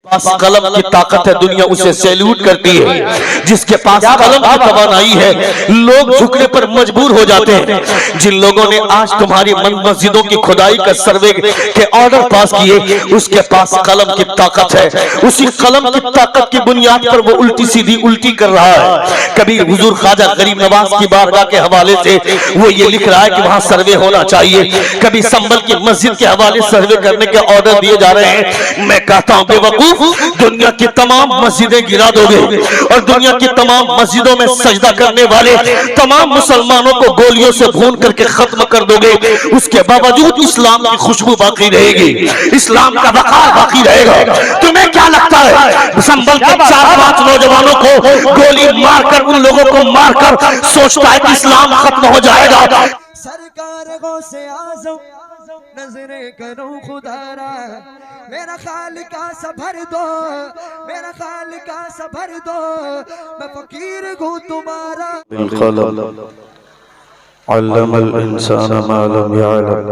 पास कलम की ताकत है, दुनिया उसे सैल्यूट करती है। जिसके पास कलम की तवानाई है, लोग झुकने पर मजबूर हो जाते हैं। जिन लोगों ने आज तुम्हारी मस्जिदों की खुदाई का सर्वे के ऑर्डर पास किए, उसके पास कलम की ताकत है। उसी कलम की ताकत की बुनियाद पर वो उल्टी सीधी उल्टी कर रहा है। कभी हुजूर ख्वाजा गरीब नवाज की बारगाह के हवाले से वो ये लिख रहा है कि वहां सर्वे होना चाहिए। कभी संभल की मस्जिद के हवाले सर्वे करने के ऑर्डर दिए जा रहे हैं। मैं कहता हूं बेवकूफ, दुनिया की तमाम मस्जिदें गिरा दोगे और दुनिया की तमाम मस्जिदों में सजदा करने वाले तमाम मुसलमानों को गोलियों से भून करके खत्म कर दोगे, उसके बावजूद इस्लाम की खुशबू बाकी रहेगी, इस्लाम का वकार बाकी रहेगा। तुम्हें क्या लगता है संभल के 4-5 नौजवानों को गोली मारकर, उन लोगों को मारकर सोचता है कि इस्लाम खत्म हो जाएगा? सरकार गौसे आज़म नजरे करो खुदारा, मेरा खालिका सभर दो, मेरा खालिका सभर दो, मैं फकीर हूँ तुम्हारा। अल्लमल इंसान मा लम यअलम,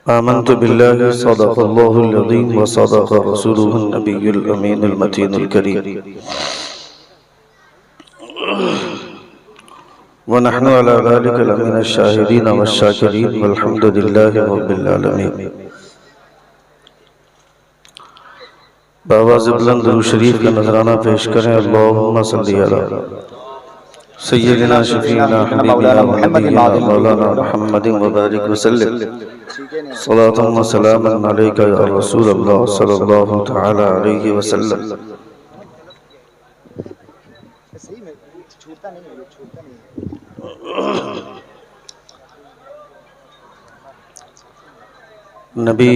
आमन्तु बिल्लाहि सदक़ल्लाहुल अज़ीम व सदक़ रसूलुहुन नबियुल अमीनुल मतीनुल करीम व नहनु अला ज़ालिका लमिनश शाहिदीन वश्शाकिरीन वल्हम्दुलिल्लाहि रब्बिल आलमीन। बावाज़ बुलंद दुरूद शरीफ का नजराना पेश करें। अल्लाहुम्मा सल्ली अला सय्यिदिना शफीना हबीबिना मुहम्मदिना मौलाना मुहम्मदिन व बारिक व सल्लिम सलातन व सलामन अलैका या रसूल अल्लाह सल्लल्लाहु तआला अलैहि वसल्लम। नबी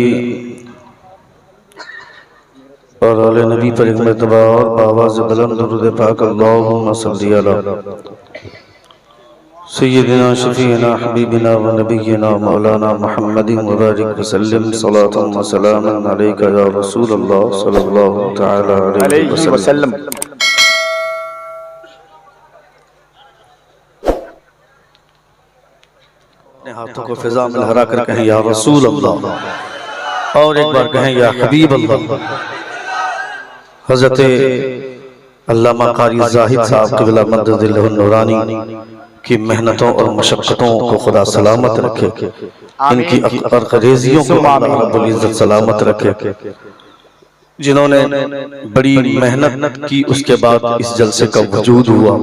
और आले नबी पर एक मरतबा और बावाज़ बुलंद दुरूद पाक अल्लाहुम्मा सल्ली अला सय्यिदिना शफीना हबीबिना व नबिय्यिना मौलाना मुहम्मदिन व बारिक व सल्लिम सलातन व सलामन अलैका या रसूल अल्लाह सल्लल्लाहु तआला अलैहि वसल्लम। अपने हाथों को फिजा में लहरा कर कहें या रसूल अल्लाह, और एक बार कहें या हबीब अल्लाह। हज़रत अल्लामा क़ारी ज़ाहिद साहब क़िबला मद्ददिल्लाहु नूरानी की मेहनतों और मशक्क़तों को खुदा सलामत रखे, इनकी अरक़रेज़ियों को अल्लाह रब्बुल इज़्ज़त सलामत रखे। जिन्होंने बड़ी मेहनत की, उसके बाद इस जलसे का वजूद हुआ।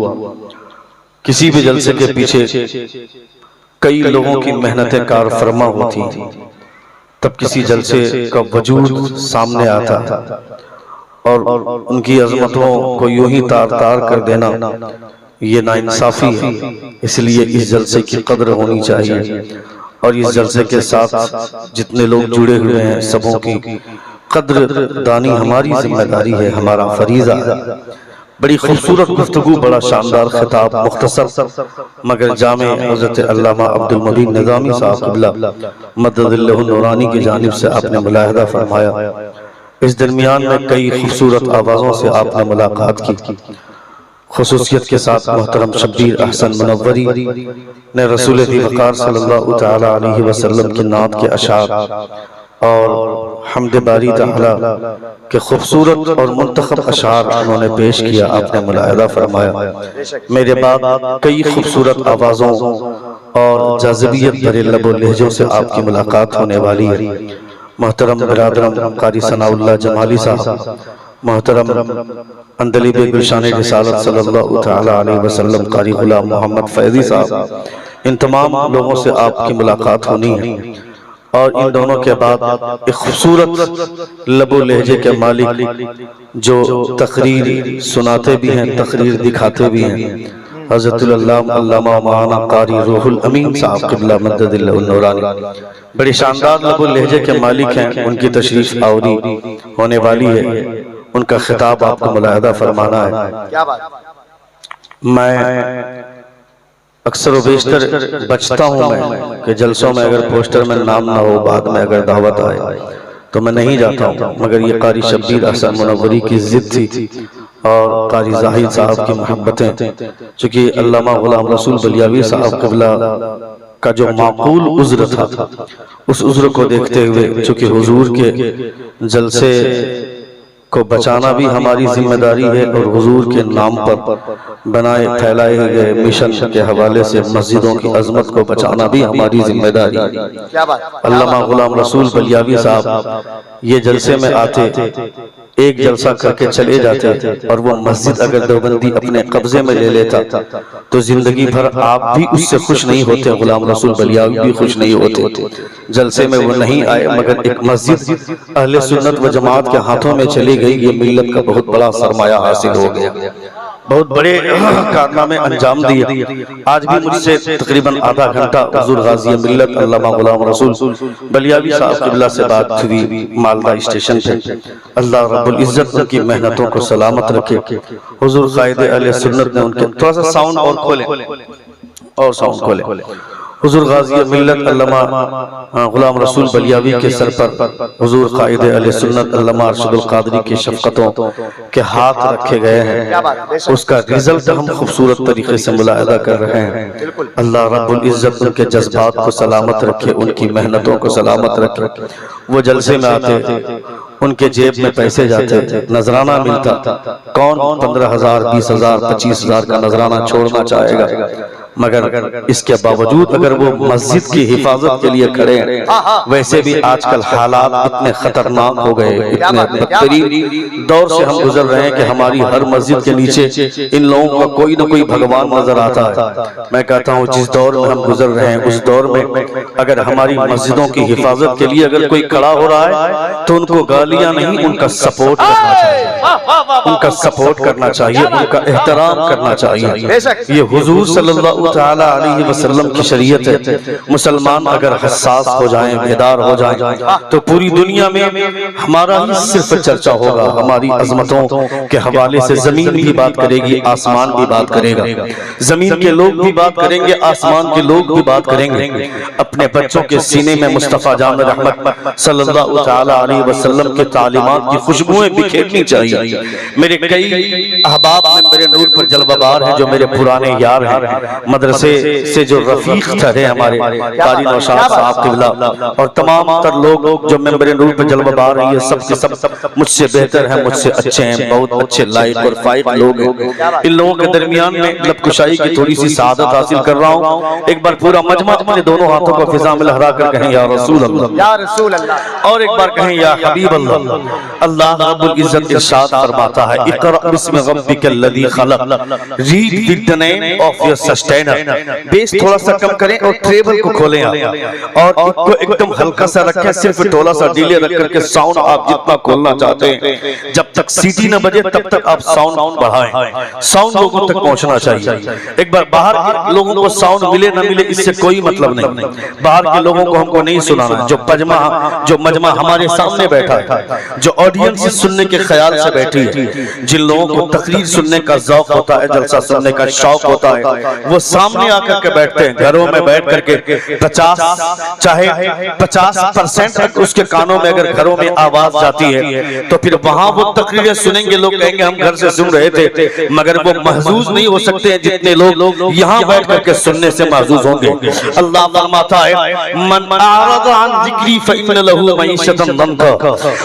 किसी भी जलसे के पीछे कई लोगों की मेहनतें कार फरमा होती, तब किसी जलसे का वजूद सामने आता और उनकी अजमतों को यूं ही तार तार कर देना, ये नाइंसाफी है। इसलिए इस जलसे की कद्र होनी चाहिए और इस जलसे के साथ जितने लोग जुड़े हुए हैं सबों की कद्र दानी हमारी जिम्मेदारी है, हमारा फरीजा है। बड़ी खूबसूरत गुफ्तगू, बड़ा शानदार खिताब, मुख्तसर मगर जामे हज़रत अल्लामा अब्दुल मुबीन निज़ामी साहब क़िबला मद्ददिल्लाहु नूरानी की जानिब से आपने मुलाहिदा फरमाया। इस दरमियान में कई खूबसूरत आवाज़ों से आपने मुलाकात की। खुसूसियत के साथ मोहतरम शब्बीर अहसन मुनव्वरी ने रसूल वक़ार सल्लल्लाहु तआला अलैहि वसल्लम की नात के अशार और हम्द बारी तआला के खूबसूरत और मुंतखब अशार उन्होंने पेश किया, आपने मुलाहिदा फरमाया। मेरे बाद कई खूबसूरत आवाज़ों और जाज़िबियत भरे लबो लहजों से आपकी मुलाकात होने वाली है। मोहतरम बिरादरम क़ारी सनाउल्लाह जमाली साहब, मोहतरम अंदलीब गुलशान रिसालत सल्लल्लाहु तआला अलैहि वसल्लम क़ारी गुलाम मोहम्मद फैज़ी साहब, इन तमाम लोगों से आपकी मुलाकात होनी है। और इन दोनों के बाद एक खूबसूरत लबो लहजे के मालिक जो तकरीर सुनाते भी हैं, तकरीर दिखाते भी हैं, हज़रतुल अल्लामा मौलाना क़ारी रूहुल अमीन साहब क़िबला मद्ददिल्लाहु नूरानी बड़ी शानदार लबो लहजे के मालिक हैं। उनकी तशरीफ आवरी होने वाली है, उनका खिताब आपको मुलाहिदा फरमाना है। क्या बात? मैं अक्सर व बेशतर बचता हूँ मैं कि जलसों में अगर पोस्टर में नाम ना हो, बाद में अगर दावत आए तो मैं नहीं जाता हूँ। मगर ये क़ारी शब्बीर अहसन मुनव्वरी की जिद थी और क़ारी ज़ाहिद साहब की मोहब्बतें, चूँकि अल्लामा ग़ुलाम रसूल बलियावी साहब क़िबला का जो माकूल उज़्र था, उस उज़्र को देखते हुए, चूँकि हुजूर के जलसे को बचाना भी हमारी जिम्मेदारी है और हुजूर के नाम पर बनाए फैलाए गए मिशन के हवाले से मस्जिदों की अजमत को बचाना भी हमारी जिम्मेदारी है। अल्लामा गुलाम रसूल बलियावी साहब ये जलसे में आते, एक जलसा करके चले जाते और वो मस्जिद अगर देवबंदी अपने कब्जे में ले लेता तो जिंदगी भर आप भी उससे खुश नहीं होते, गुलाम रसूल बलियावी भी खुश नहीं होते। जलसे में वो नहीं आए मगर एक मस्जिद अहले सुन्नत व जमात के हाथों में चली गई, ये मिल्लत का बहुत बड़ा सरमाया हासिल हो गया, बहुत बड़े कारनामे अंजाम दिए। आज भी मुझसे तकरीबन आधा घंटा हुजूर गाज़ी मिल्लत अल्लामा गुलाम रसूल बलियावी साहब किबला से बात हुई मालदा स्टेशन पे। अल्लाह रब्बुल इज्जत उनकी मेहनतों को सलामत रखे। हुजूर कायदे अहले सुन्नत ने उनके, थोड़ा सा साउंड और खोले और साउंड खोले। हुजूर गाज़ी मिल्लत अल्लामा गुलाम रसूल बलियावी के सर पर हुजूर कायदे अहले सुन्नत अल्लामा अरशदुल क़ादरी की शफ़क़तों के हाथ रखे गए हैं, उसका रिजल्ट हम खूबसूरत तरीके से मुलाहिदा कर रहे हैं। अल्लाह रब्बुल इज्जत उनके जज्बात को सलामत रखे, उनकी मेहनतों को सलामत रखे। वो जलसे में आते, उनके जेब में पैसे जाते, नजराना मिलता। कौन 15,000 20,000 25,000 का नजराना छोड़ना चाहेगा? मगर इसके बावजूद अगर वो मस्जिद की हिफाजत के लिए खड़े हैं, वैसे भी आजकल हालात इतने खतरनाक हो गए, इतने बदतरीन दौर से हम गुजर रहे हैं कि हमारी हर मस्जिद के नीचे इन लोगों का कोई ना कोई भगवान नजर आता है। मैं कहता हूँ जिस दौर में हम गुजर रहे हैं उस दौर में अगर हमारी मस्जिदों की हिफाजत के लिए अगर कोई खड़ा हो रहा है तो उनको गालियां नहीं, उनका सपोर्ट करना चाहिए, उनका सपोर्ट करना चाहिए, उनका एहतराम करना चाहिए। ये हुजूर सल्लल्लाहु ताला अलैहि वसल्लम की शरीयत है। मुसलमान अगर हसास हो जाएं, बेदार हो जाएं, तो पूरी दुनिया में हमारा ही सिर्फ चर्चा होगा। हमारी अजमतों के हवाले से जमीन भी बात करेगी, आसमान भी बात करेगा। जमीन के लोग भी बात करेंगे, आसमान के लोग भी बात करेंगे। अपने बच्चों के सीने में मुस्तफा जान रहमत सल्लल्लाहु ताला अलैहि वसल्लम के तालीमात की खुशबुएं बिखेरनी चाहिए। मेरे कई अहबाब में मेरे नूर पर जलवाबार है, जो मेरे पुराने यार हैं, मदरसे से जो रफीक थे हमारे कारी नौशाद साहब किबला और तमाम तर लोग जो मेरे नूर पर जलवाबार हैं, ये सब के सब मुझसे बेहतर हैं, मुझसे अच्छे हैं, बहुत अच्छे लाइक और फाइक लोग हैं। इन लोगों के दरमियान में लबकुशाई की थोड़ी सी सआदत हासिल कर रहा हूँ। एक बार पूरा मजमा अपने दोनों हाथों को फिजा में लहरा कर कहें या रसूल अल्लाह, या रसूल अल्लाह, और एक बार कहें या हबीब अल्लाह। अल्लाह रब्बुल इज्जत इरशाद फरमाता है, इक़रा बिस्मि रब्बिकल लज़ी खलक़, read with the name of your sustainer. Bass थोड़ा सा कम करें और ट्रेबल को खोलें और इसको एकदम हल्का सा रखें, सिर्फ थोड़ा सा डिले रख करके साउंड आप जितना खोलना चाहते हैं, जब तक सीटी न बजे तब तक आप साउंड बढ़ाएं। साउंड लोगों तक पहुंचना चाहिए। एक बार बाहर के लोगों को साउंड मिले न मिले इससे कोई मतलब नहीं, बाहर के लोगों को हमको नहीं सुनाना। जो मजमा हमारे सामने बैठा है, जो ऑडियंस सुनने के ख्याल से बैठी है, जिन लोगों को तकरीर सुनने का ज़ौक़ होता है, जलसा सुनने का शौक होता है, वो सामने आकर के बैठते हैं। घरों में बैठ करके 50% तक उसके कानों में अगर घरों में आवाज जाती है तो फिर वहां वो तकरीरें सुनेंगे, लोग कहेंगे हम घर से सुन रहे थे, मगर वो महजूज नहीं हो सकते जितने लोग यहाँ बैठ करके सुनने से महजूज होंगे। अल्लाह फरमाता है, मन आरद अन ज़िक्री फइन्न लहू मईशतन दंका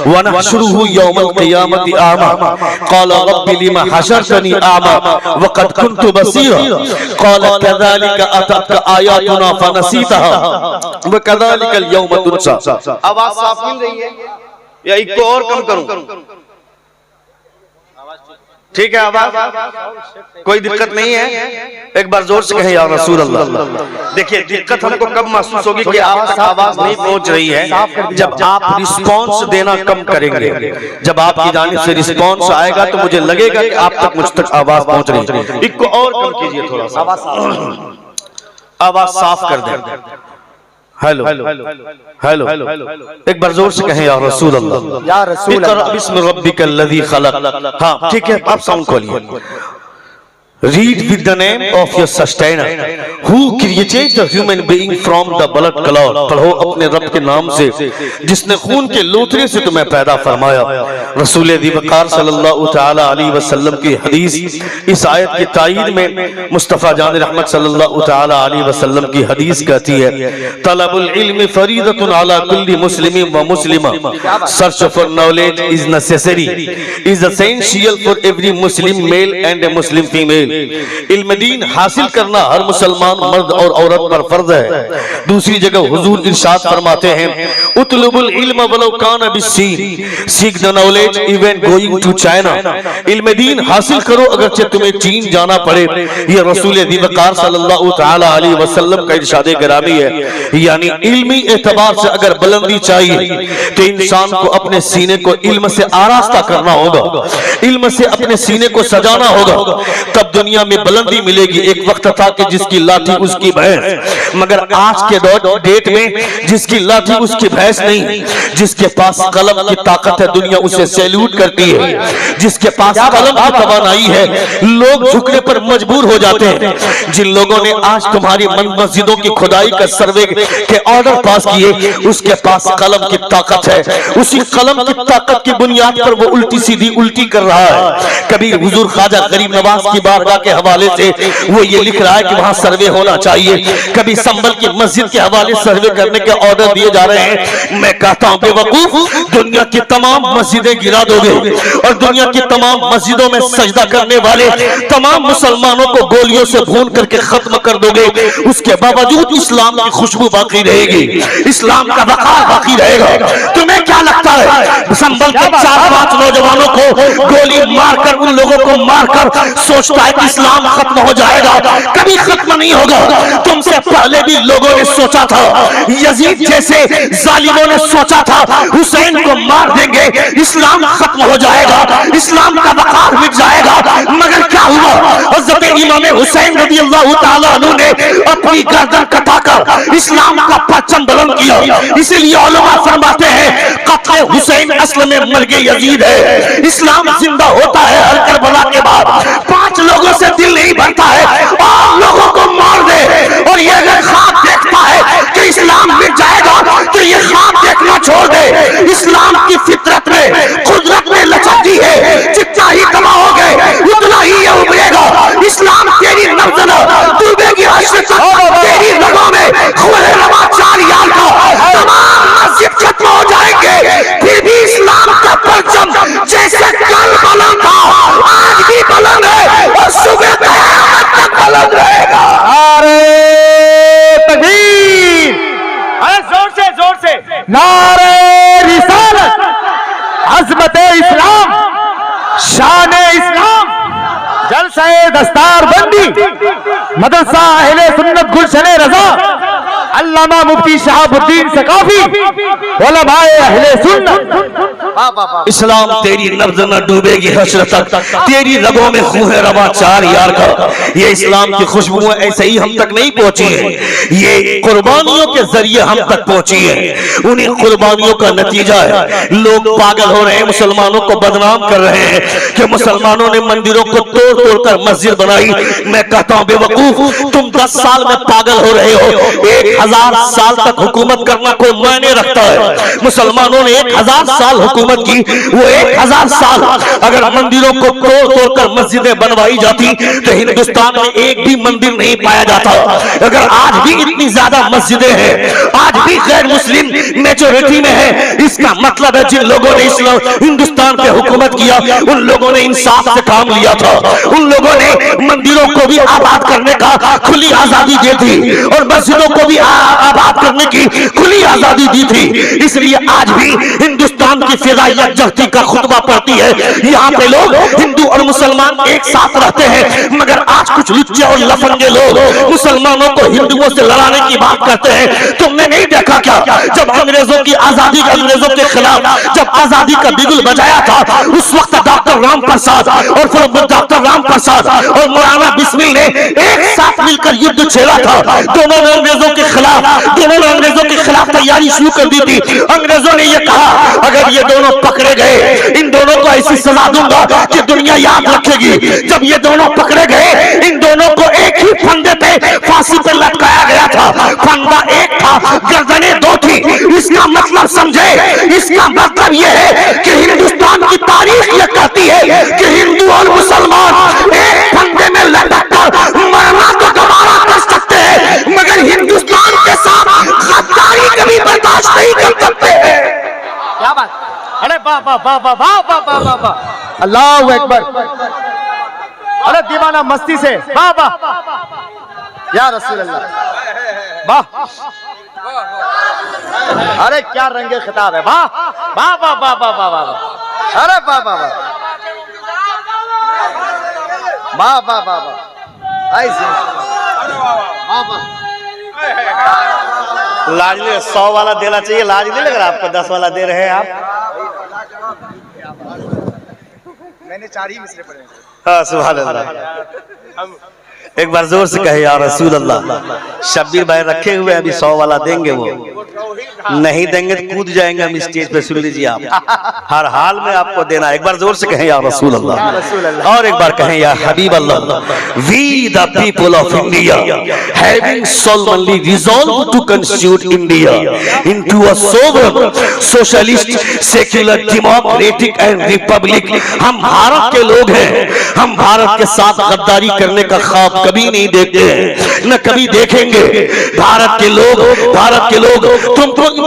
व नहशुरुहु यौमल क़ियामति आमा क़ाल रब्बि लिमा हशरतनी आमा व क़द कुन्तु बसीरा क़ाल कज़ालिका अततका आयातुना फनसीतहा व कज़ालिकल यौम तुनसा। आवाज साफ मिल रही है या एक तो और कम करूं? ठीक है, आवाज कोई दिक्कत नहीं है? एक बार जोर से कहें या रसूल अल्लाह। देखिए दिक्कत हमको कब महसूस होगी कि आप तक आवाज नहीं पहुंच रही है, जब आप रिस्पांस देना कम करेंगे। जब आपकी जानिब से रिस्पांस आएगा तो मुझे लगेगा कि आप तक, मुझ तक आवाज पहुंच रही है। इसको और कम कीजिए, थोड़ा सा आवाज साफ कर दें। हेलो हेलो, एक बार जोर से कहें या रसूल अल्लाह, या रसूल अल्लाह। बिस्मि रब्बिकल लज़ी खलक़। हाँ ठीक है, आप साउंड खोलिए। Read with the name of your sustainer who created the human being from the blood clot। पढ़ो अपने रब के नाम से जिसने खून के लोथरे से तुम्हें पैदा फरमाया। रसूल वक़ार सल्लल्लाहु तआला अलैहि वसल्लम की हदीस इस आयत की तायीद में मुस्तफ़ा जान रहमत सल्लल्लाहु तआला अलैहि वसल्लम की हदीस कहती है, तलबुल इल्म फरीदतुन अला कुल्ली मुस्लिमिन व मुस्लिमा। Search for knowledge is necessary, is essential for every Muslim male and a Muslim female. इल्म दीन हासिल करना हर मुसलमान मर्द और औरत पर फर्ज है। दूसरी जगह हुजूर इरशाद फरमाते हैं, उतलुबुल इल्म वलौ कान बिस्सीन, seek the knowledge even going to China. इल्म दीन हासिल करो अगरचे तुम्हें चीन जाना पड़े। ये रसूल वक़ार सल्लल्लाहु तआला अलैहि वसल्लम का इरशाद गिरामी है। यानी इल्मी एतबार से अगर बुलंदी चाहिए तो इंसान को अपने सीने को इल्म से आरास्ता करना होगा, इल्म से अपने सीने को सजाना होगा, तब दुनिया में बुलंदी मिलेगी। एक वक्त था कि जिसकी लाठी उसकी भैंस, मगर आज के डेट में जिसकी लाठी उसकी भैंस नहीं, जिसके पास कलम की ताकत है दुनिया उसे सैल्यूट करती है, जिसके पास कलम की तवानाई है लोग झुकने पर मजबूर हो जाते हैं। जिन लोगों ने आज तुम्हारी मस्जिदों की खुदाई का सर्वे के ऑर्डर पास किए उसके पास कलम की ताकत है, उसी कलम की ताकत की बुनियाद पर वो उल्टी सीधी उल्टी कर रहा है। कभी हुजूर ख्वाजा गरीब नवाज की बारगाह के हवाले से वो ये लिख रहा है कि वहां सर्वे होना चाहिए, कभी संभल की मस्जिद के हवाले सर्वे करने के ऑर्डर दिए जा रहे हैं। मैं कहता हूं बेवकूफ, दुनिया की तमाम मस्जिदें गिरा दोगे और दुनिया की तमाम मस्जिदों में सजदा करने वाले तमाम मुसलमानों को गोलियों से भून करके खत्म कर दोगे, उसके बावजूद इस्लाम की खुशबू बाकी रहेगी, इस्लाम का वक़ार बाकी रहेगा। तुम्हें क्या लगता है संभल के 4-5 नौजवानों को गोली मारकर, उन लोगों को मारकर सोचता है कि इस्लाम खत्म हो जाएगा? कभी खत्म नहीं होगा। तुमसे पहले भी लोगों ने सोचा था, यजीद जैसे जालिमों ने सोचा था हुसैन को मार देंगे इस्लाम खत्म हो जाएगा, इस्लाम का वक़ार मिट जाएगा, मगर क्या हुआ? हज़रत इमाम हुसैन रज़ियल्लाहु ताला अन्हु ने अपनी गर्दन कटाकर इस्लाम का परचम बुलंद किया। इसीलिए उलमा फरमाते हैं क़त्ल हुसैन असल में मर्गे यजीद है। इस्लाम जिंदा होता है हर करबला के बाद। 5 लोगों से दिल नहीं भरता है और लोगों को मार दे, और ये अगर ख्वाब देखता है कि इस्लाम मिट जाएगा तो ये ख्वाब देखना छोड़ दे। इस्लाम की फितरत में कुदरत में लचकती है, जितना ही तबाह हो गए उतना ही ये उभरेगा। इस्लाम तेरी नब्ज़ डूबेगी हश्र तक, तेरी रगों में खून रवा 4 यार का तमाम मस्जिद खत्म हो जाएंगे, फिर भी इस्लाम का परचम जैसे कल बुलंद था आज भी बुलंद है और सुबह क़यामत तक बुलंद रहेगा। नारे तकबीर, अरे जोर से नारे रिसालत, अज़मत इस्लाम, शान इस्लाम, जलसा दस्तार बंदी, मदरसा अहले सुन्नत गुलशन रजा, अल्लामा मुफ्ती शहाबुद्दीन सकाफी, उलमाए अहले सुन्नत। इस्लाम तेरी नब्ज़ न डूबेगी हश्र तक, तेरी रगों में खून रवा 4 यार का। ये इस्लाम की खुशबू ऐसे ही हम तक नहीं पहुंची है, ये कुर्बानियों के जरिए हम तक पहुंची है। उन्हीं कुर्बानियों का नतीजा है लोग पागल हो रहे हैं, मुसलमानों को बदनाम कर रहे हैं कि मुसलमानों ने मंदिरों को तोड़ तोड़ कर मस्जिद बनाई। मैं कहता हूं बेवकूफ, तुम 10 साल में पागल हो रहे हो। 1000 साल तक हुकूमत करना कोई मायने रखता है? मुसलमानों ने 1000 साल हुकूमत की, वो 1000 साल अगर मंदिरों को तोड़ तोड़ कर मस्जिदें बनवाई जाती तो हिंदुस्तान में एक भी मंदिर नहीं पाया जाता। अगर आज भी इतनी ज्यादा मस्जिदें हैं, आज भी गैर मुस्लिम मेजोरिटी में है, इसका मतलब है जिन लोगों ने इस्लाम हिंदुस्तान पे हुकूमत किया उन लोगों ने इंसाफ से काम लिया था, उन लोगों ने मंदिरों को भी आबाद करने का खुली आजादी दी थी और मस्जिदों को भी आबाद करने की खुली आजादी दी थी। इसलिए आज भी हिंदुस्तान की फिजा यकजहती का खुतबा पढ़ती है। यहाँ पे लोग हिंदू और मुसलमान एक साथ रहते हैं, मगर आज कुछ लुच्चे और लफंगे लोग मुसलमानों को हिंदुओं से लड़ाने की बात करते हैं। तुमने नहीं देखा क्या जब अंग्रेजों की आजादी, अंग्रेजों के खिलाफ जब आजादी का बिगुल बजाया था, उस वक्त डॉक्टर राम प्रसाद और फिर डॉक्टर राम प्रसाद और मौलाना बिस्मिल ने एक साथ मिलकर युद्ध छेड़ा था। दोनों ने अंग्रेजों के खिलाफ तैयारी शुरू कर दी थी। अंग्रेजों ने यह कहा अगर ये दोनों पकड़े गए, इन दोनों को ऐसी सजा दूंगा कि दुनिया याद रखेगी। जब ये दोनों पकड़े गए, इन दोनों को एक ही फंदे पे फांसी पे लटकाया गया था। फंदा एक था, गर्दनें दो थी। इसका मतलब समझे, इसका मतलब यह है कि हिंदुस्तान की तारीख यह कहती है कि हिंदू और मुसलमान एक फंदे में लटककर मरना तो गवारा कर सकते हैं, मगर हिंदुस्तान के साथ गद्दारी कभी बर्दाश्त नहीं कर सकते। क्या बात, अरे वाह वाह वाह वाह वाह वाह वाह वाह वाह, अल्लाहु अकबर। अरे दीवाना मस्ती से वाह वाह या रसूल अल्लाह, वाह। अरे क्या रंगे खिताब है, वाह वाह वाह वाह वाह वाह वाह, अरे वाह वाह वाह वाह वाह वाह वाह, ऐसे वाह वाह। लाज 100 वाला देना चाहिए, लाज नहीं लग रहा आपको 10 वाला दे रहे हैं आप। मैंने 4 ही मिसरे पढ़े। हाँ सुभान अल्लाह। एक बार जोर से कहे या रसूल अल्लाह। शब्बीर भाई रखे हुए अभी 100 वाला देंगे, वो नहीं देंगे तो कूद जाएंगे हम स्टेज पे। सुन लीजिए आप, हर हाल में आपको देना। एक बार जोर से कहें या रसूल अल्लाह, और एक बार कहें या हबीब अल्लाह। We the people of India having solemnly resolved to constitute India into a sovereign, socialist, secular, democratic and republic। हम भारत के लोग हैं, हम भारत के साथ गद्दारी करने का ख्वाब कभी नहीं देखते हैं, न कभी देखेंगे। भारत के लोग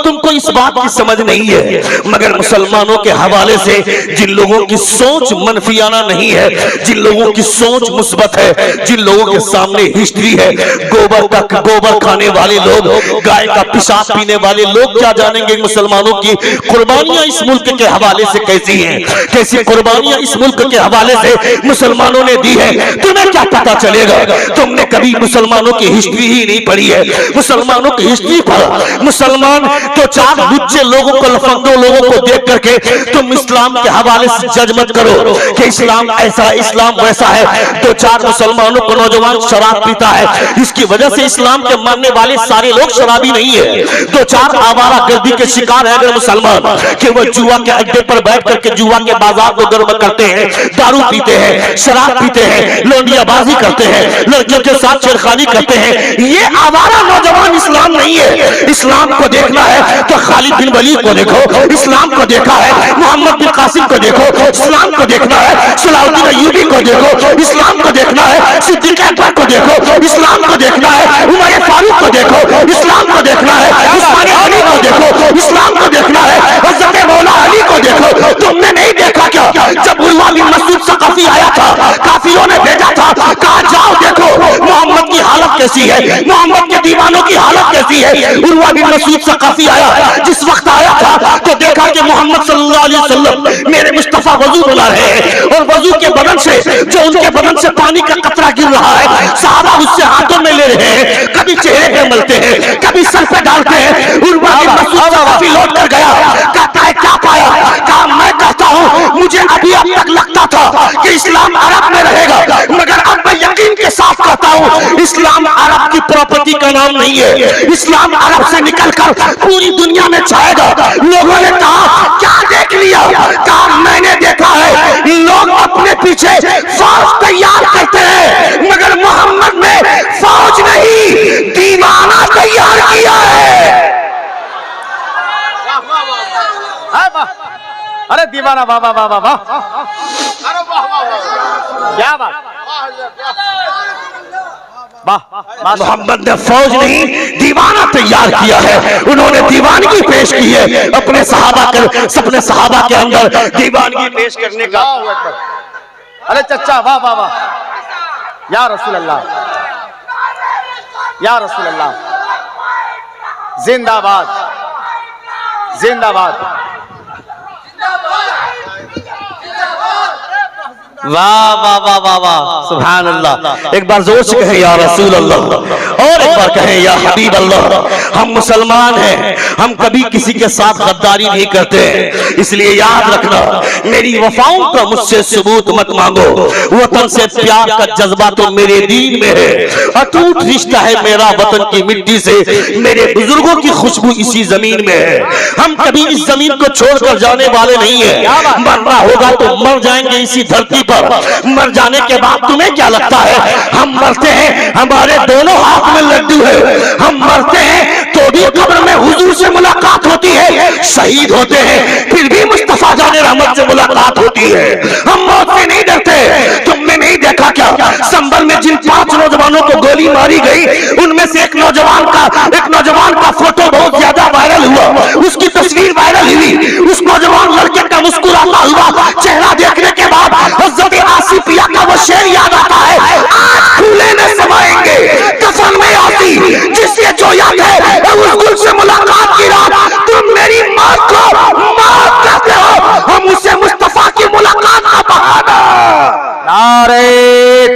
तुमको इस बात की समझ नहीं है, मगर मुसलमानों के हवाले से जिन लोगों की सोच मनफियाना नहीं है, जिन लोगों की सोच मुस्बत है, जिन लोगों के सामने हिस्ट्री है, गोबर खाने वाले लोग, गाय का पेशाब पीने वाले लोग क्या जानेंगे मुसलमानों की कुर्बानियां इस मुल्क के हवाले से कैसी हैं, कैसी कुर्बानियां इस मुल्क के हवाले से मुसलमानों ने दी है। तुम्हें क्या पता चलेगा? तुमने कभी मुसलमानों की हिस्ट्री ही नहीं पढ़ी है। मुसलमानों की हिस्ट्री पढ़ो। मुसलमान तो 4 लुच्चे लोगों को, लफंगों लोगों को देख करके तुम इस्लाम के हवाले से जज मत करो कि इस्लाम ऐसा है, इस्लाम वैसा है। 2-4 मुसलमानों को नौजवान शराब पीता है, इसकी वजह से इस्लाम के मानने वाले सारे लोग शराबी नहीं है। 2-4 आवारा गर्दी के शिकार है अगर मुसलमान कि वो जुआ के अड्डे पर बैठ करके जुआ के बाजार को गर्म करते हैं, दारू पीते हैं, शराब पीते हैं, लोंडियाबाजी करते हैं, लड़कियों के साथ छेड़खानी करते हैं। ये आवारा नौजवान इस्लाम नहीं है। इस्लाम को देखना है तो खालिद बिन वलीद को देखो, इस्लाम को देखा है मोहम्मद बिन कासिम को देखो, इस्लाम को देखना है सलाउद्दीन अय्यूबी को देखो, इस्लाम को देखना है सिद्दीक अकबर को देखो, इस्लाम को देखना है उमर फारूक को देखो, इस्लाम को देखना है उस्मान गनी को देखो, इस्लाम को देखना है हज़रत मौला अली को देखो। तुमने नहीं देखा क्या? जब उर्वा बिन मसूद सक़फ़ी आया था, काफिरों ने भेजा था, कहा जाओ देखो मोहम्मद की हालत कैसी है, मोहम्मद के दीवानों की हालत कैसी है। उर्वा बिन मसूद सक़फ़ी आया, जिस वक्त आया था तो देखा कि मोहम्मद सल्लल्लाहु अलैहि वसल्लम मेरे मुस्तफा वजू बुला रहे हैं, और वजू के बदन से जो उनके बदन से पानी का कतरा गिर रहा है, सहाबा उससे हाथों में ले रहे हैं, कभी चेहरे पे मलते हैं, कभी सर पे डालते हैं। उर्वा बिन मसूद सक़फ़ी लौट कर गया, कहता है क्या पाया? कहा मैं कहता हूँ मुझे अभी अब तक लगता था कि इस्लाम अरब में रहेगा, मगर अब मैं यकीन के साथ कहता हूँ इस्लाम अरब की प्रॉपर्टी का नाम नहीं है। इस्लाम अरब से निकलकर पूरी दुनिया में छाएगा। लोगों ने कहा क्या देख लिया? कहा मैंने देखा है लोग अपने पीछे फौज तैयार करते हैं, मगर मोहम्मद ने फौज नहीं दीवाना तैयार किया है। अरे दीवाना वाह वाह वाह वाह वाह, क्या बात, मोहम्मद ने फौज नहीं दीवाना तैयार किया है। उन्होंने दीवानगी पेश की है अपने सहाबा के अंदर दीवानगी पेश करने का। अरे चच्चा वाह वाह वाह, या रसूल अल्लाह, या रसूल अल्लाह, जिंदाबाद जिंदाबाद। वाह वाह वाह वाह वाह, सुभान अल्लाह। एक बार जोर से कहें या रसूल अल्लाह, और एक बार कहें या हबीब अल्लाह। हम मुसलमान हैं, हम कभी किसी के साथ गद्दारी नहीं करते, इसलिए याद रखना मेरी वफाओं का मुझसे सबूत मत मांगो। वतन से प्यार का जज्बा तो मेरे दीन में है, अटूट रिश्ता है मेरा वतन की मिट्टी से, मेरे बुजुर्गों की खुशबू इसी जमीन में है। हम कभी इस जमीन को छोड़कर जाने वाले नहीं है, मरना होगा तो मर जाएंगे इसी धरती पर। मर जाने के बाद तुम्हें क्या लगता है हम मरते हैं, हमारे दोनों हाथ में लड्डू है, हम मरते हैं तो भी कब्र में हुजूर से मुलाकात होती है, शहीद होते हैं फिर भी मुस्तफा जाने रहमत से मुलाकात होती है। हम मौत से नहीं डरते। तुमने नहीं देखा क्या संभल में जिन 5 नौजवानों को गोली मारी गई, उनमें से एक नौजवान का फोटो बहुत ज्यादा वायरल हुआ, उसकी तस्वीर वायरल हुई। उस नौजवान लड़के का मुस्कुराता हुआ चेहरा देखने के बाद हज़रत आसिफिया का वो शेर याद आता है, आज खुले न समाएंगे कफन में आती जिससे जो याद है उस गुल से मुलाकात की रात। तुम मेरी मौत को मौत कहते हो, हम उसे मुस्तफा की मुलाकात का बहाना। नारे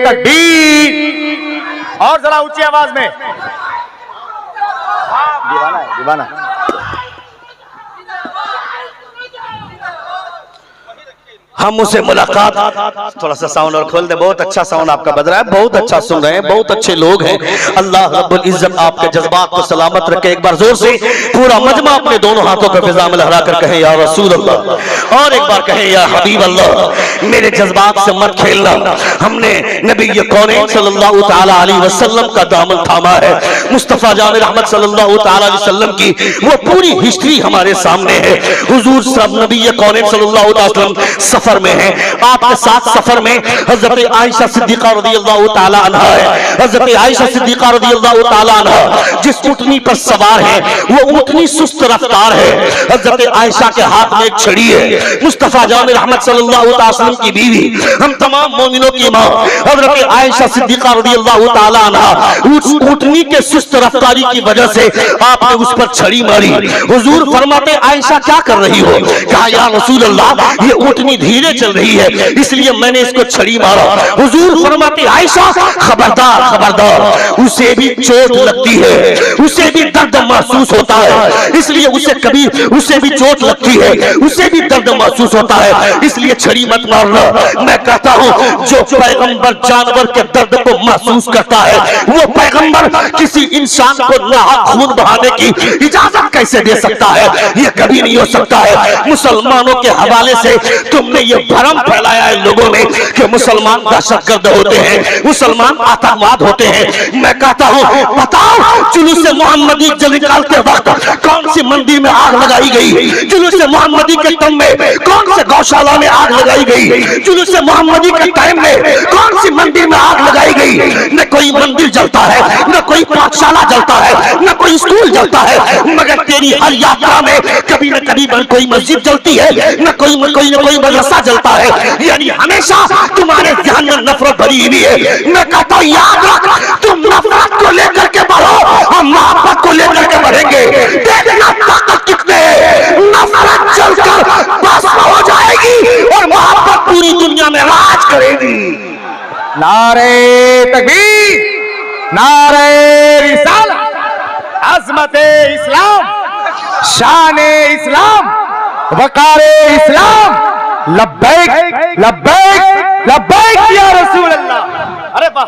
तकबीर, और जरा ऊंची आवाज में। दीवाना है, दीवाना। हम उसे मुलाकात, थोड़ा सा साउंड और खोल दे, बहुत अच्छा साउंड आपका बज रहा है, बहुत अच्छा सुन रहे हैं, बहुत अच्छे लोग हैं। अल्लाह रब्बुल इज्जत आपके जज्बात को सलामत रखे। एक बार जोर से पूरा मजमा अपने दोनों हाथों को फिजा में लहरा कर कहें या रसूल अल्लाह, और एक बार कहें या हबीब अल्लाह। मेरे जज्बात से मत खेलना, हमने नबी कौनैन सल्लल्लाहु तआला अलैहि वसल्लम का दामन थामा है। मुस्तफा जान रहमत सल्लल्लाहु तआला अलैहि वसल्लम की वो पूरी हिस्ट्री हमारे सामने है। हुजूर सब नबी कौनैन सल्लल्लाहु अलैहि वसल्लम सफर में है, आपके साथ सफर में हजरत आयशा सिद्दीका रज़ियल्लाहु ताला अन्हा है। हजरत आयशा सिद्दीका रज़ियल्लाहु ताला अन्हा जिस ऊँटनी पर सवार है वो ऊँटनी सुस्त रफ्तार है। हजरत आयशा के हाथ में एक छड़ी है। मुस्तफा जान रहमत सल्लल्लाहु अलैहि वसल्लम की बीवी, हम तमाम मोमिनों की मां हजरत आयशा सिद्दीका रज़ियल्लाहु ताला अन्हा उस ऊँटनी के सुस्त रफ्तारी की वजह से आपने उस पर छड़ी मारी। हुजूर फरमाते आयशा क्या कर रही हो? कहा या रसूल अल्लाह, ये ऊँटनी धीरे चल रही है इसलिए मैंने इसको छड़ी मारा। हुजूर फरमाते आयशा खबरदार खबरदार, उसे भी चोट लगती है, उसे भी दर्द महसूस होता है, इसलिए उसे भी चोट लगती है, उसे भी दर्द महसूस होता है, इसलिए छड़ी मत मारना। मैं कहता हूँ जो पैगंबर जानवर के दर्द को महसूस करता है वो पैगंबर किसी इंसान को नाहक खून बहाने की इजाजत कैसे दे सकता है? ये कभी नहीं हो सकता है। मुसलमानों के हवाले से तुमने ये भ्रम फैलाया है लोगों में कि मुसलमान दहशतगर्द होते हैं, मुसलमान आतंकवाद होते हैं। मैं कहता हूँ बताओ जुलूस मोहम्मदी निकालते वक्त कौन सी मंदिर में आग लगाई गई? जुलूस मोहम्मदी के टाइम में कौन से गौशाला में आग लगाई गई? जुलूस मोहम्मदी के टाइम में कौन सी मंदिर में आग लगाई गई? न कोई मंदिर जलता है, न कोई पाठशाला जलता है, न कोई स्कूल जलता है, मगर तेरी हर यात्रा में कभी न कभी कोई मस्जिद जलती है, न कोई मदरसा जलता है। यानी हमेशा तुम्हारे ध्यान में नफरत भरी हुई है। मैं कहता हूँ याद रख, तुम नफरत को लेकर के बढ़ो, हम मोहब्बत को लेकर के बढ़ेंगे। देखना ताकत कितने, नफरत जलकर भस्म हो जाएगी और मोहब्बत पूरी दुनिया में राज करेगी। नारे तकबीर, नारे रिसालत, अज़मते इस्लाम, शाने इस्लाम, वकारे इस्लाम, लब्बैक लब्बैक लब्बैक या रसूल अल्लाह। अरे वाह,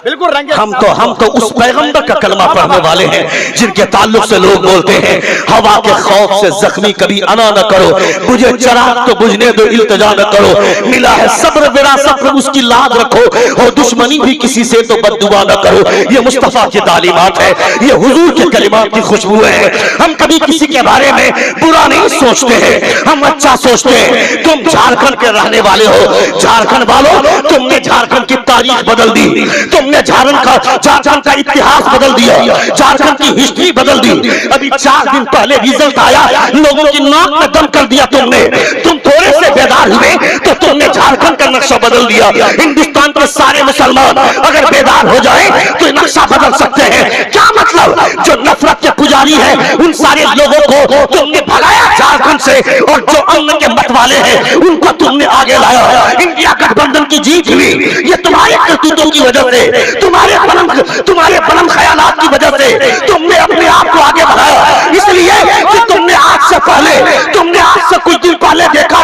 बिल्कुल रंगे। हम तो उस पैगंबर का कलमा पढ़ने वाले हैं जिनके ताल्लुक से लोग बोलते हैं हवा के खौफ से जख्मी कभी अना न करो, मुझे चराग तो बुझने दो इल्तिजा न करो, मिला है सब्र विरासत उसकी लाज रखो, और दुश्मनी भी किसी से तो बद्दुआ न करो। ये मुस्तफा की तालीमात है, ये हुजूर के कलिमात की खुशबू है। हम कभी किसी के बारे में बुरा नहीं सोचते हैं, हम अच्छा सोचते हैं। तुम झारखंड के रहने वाले हो, झारखंड वालों तुमने झारखंड की तारीख बदल दी, तुमने झारखंड का इतिहास बदल दिया, झारखंड की हिस्ट्री बदल दी। अभी 4 दिन पहले रिजल्ट आया, लोगों की नाक में दम कर दिया तुमने। तुम थोड़े से बेदार हुए तो तुमने झारखंड का नक्शा बदल दिया। हिंदुस्तान के सारे मुसलमान अगर बेदार हो जाए तो नक्शा बदल सकते हैं। क्या मतलब? जो नफरत के पुजारी हैं उन सारे लोगों को तुमने भगाया झारखंड से, और जो अन्न के मत वाले हैं उनको तुमने आगे लाया। इंडिया गठबंधन की जीत हुई ये तुम्हारे करतूतों की वजह से, तुम्हारे बुलंद ख्यालात की वजह से। तुमने अपने आप को आगे बढ़ाया इसलिए कि तुमने आज से कुछ दिन पहले देखा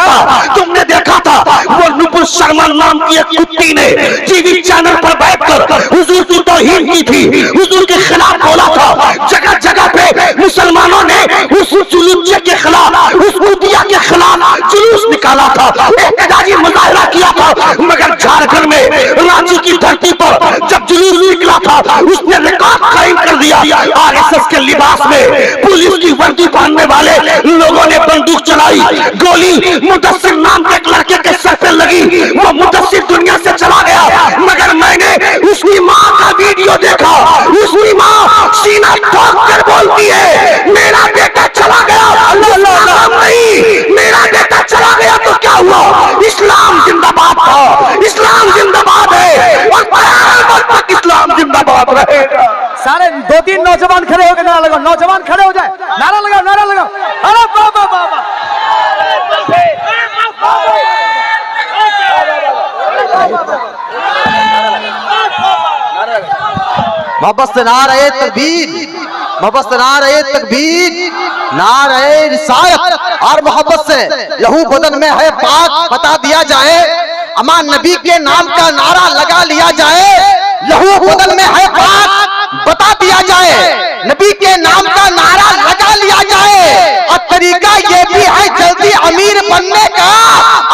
था वो नुपुर शर्मा नाम की एक कुत्ती ने टीवी चैनल पर बैठकर हुजूर की तौहीन की थी, हुजूर के खिलाफ बोला था। जगह जगह पे मुसलमानों ने उस जुलूस के खिलाफ, उस कुतिया के खिलाफ जुलूस निकाला था, एहतजाजी मुजाहरा किया था। मगर झारखंड में रांची की धरती पर जब जुलूस निकला था उसने रिकॉर्ड कायम कर दिया। आरएसएस के लिबास में पुलिस की वर्दी पहनने वाले लोगों ने बंदूक चलाई, गोली मुदस्सिर नाम के एक लड़के के सर पे लगी, वो मुदस्सिर दुनिया से चला गया। मगर मैंने उसकी माँ का वीडियो देखा, उसकी माँ सीना ठोक कर बोलती है मेरा बेटा चला गया, नहीं मेरा बेटा चला गया तो क्या हुआ, इस्लाम जिंदाबाद था, इस्लाम जिंदाबाद है और क़यामत तक इस्लाम जिंदाबाद रहेगा। सारे 2-3 नौजवान खड़े हो गए, नारा लगाओ, नौजवान खड़े हो जाए, नारा लगाओ, नारा लगाओ। अरे बाबा बाबा मोहब्बत से नारे तकबीर, मोहब्बत से नारे तकबीर, नारे रिसालत और मोहब्बत से लहू बदन में है पाक बता दिया जाए, अमान नबी के नाम का नारा लगा लिया जाए। लहू बदन में है पाक बता दिया जाए, नबी के नाम का नारा लगा लिया जाए। और तरीका ये भी है जल्दी अमीर बनने का,